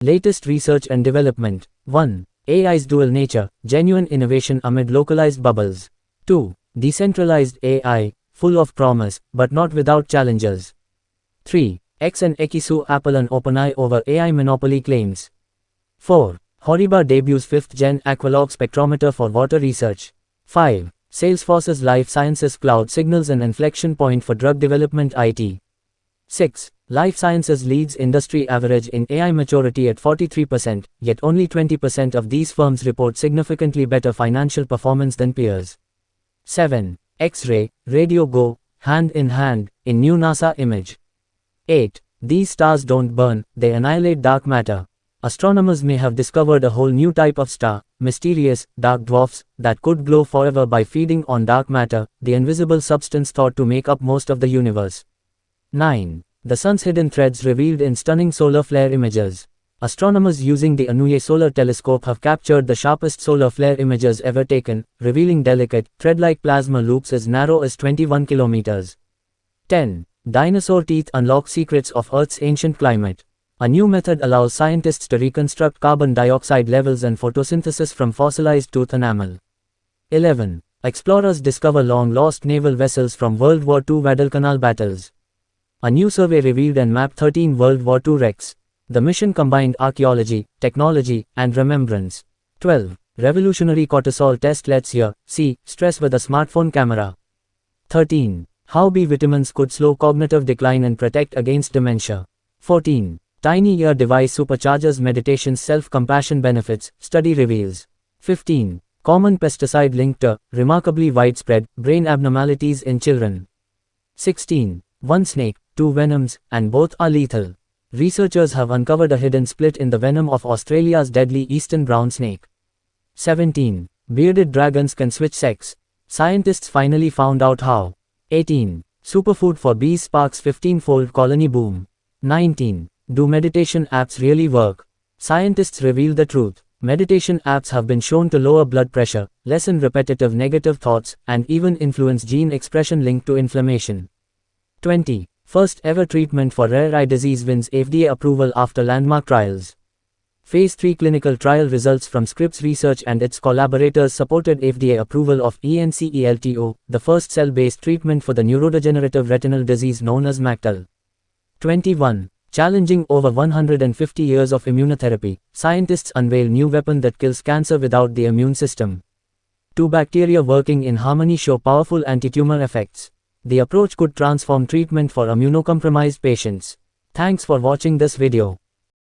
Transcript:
Latest research and development. 1. AI's dual nature, genuine innovation amid localized bubbles. 2. Decentralized AI, full of promise, but not without challenges. 3. X and Ekisu Apple and OpenAI over AI monopoly claims. 4. Horiba debuts 5th Gen Aqualog spectrometer for water research. 5. Salesforce's Life Sciences Cloud signals an inflection point for drug development IT. 6. Life Sciences leads industry average in AI maturity at 43%, yet only 20% of these firms report significantly better financial performance than peers. 7. X-ray, radio go, hand in hand, in new NASA image. 8. These stars don't burn, they annihilate dark matter. Astronomers may have discovered a whole new type of star, mysterious, dark dwarfs, that could glow forever by feeding on dark matter, the invisible substance thought to make up most of the universe. 9. The sun's hidden threads revealed in stunning solar flare images. Astronomers using the Anuye Solar Telescope have captured the sharpest solar flare images ever taken, revealing delicate, thread-like plasma loops as narrow as 21 kilometers. 10. Dinosaur teeth unlock secrets of Earth's ancient climate. A new method allows scientists to reconstruct carbon dioxide levels and photosynthesis from fossilized tooth enamel. 11. Explorers discover long-lost naval vessels from World War II Guadalcanal battles. A new survey revealed and mapped 13 World War II wrecks. The mission combined archaeology, technology, and remembrance. 12. Revolutionary cortisol test lets see stress with a smartphone camera. 13. How B vitamins could slow cognitive decline and protect against dementia. 14. Tiny ear device supercharges meditation's self-compassion benefits, study reveals. 15. Common pesticide linked to remarkably widespread brain abnormalities in children. 16. One snake, two venoms, and both are lethal. Researchers have uncovered a hidden split in the venom of Australia's deadly eastern brown snake. 17. Bearded dragons can switch sex. Scientists finally found out how. 18. Superfood for bees sparks 15-fold colony boom. 19. Do meditation apps really work? Scientists reveal the truth. Meditation apps have been shown to lower blood pressure, lessen repetitive negative thoughts, and even influence gene expression linked to inflammation. 20. First ever treatment for rare eye disease wins FDA approval after landmark trials. Phase 3 clinical trial results from Scripps Research and its collaborators supported FDA approval of ENCELTO, the first cell-based treatment for the neurodegenerative retinal disease known as MACTL. 21. Challenging over 150 years of immunotherapy, scientists unveil new weapon that kills cancer without the immune system. Two bacteria working in harmony show powerful anti-tumor effects. The approach could transform treatment for immunocompromised patients. Thanks for watching this video.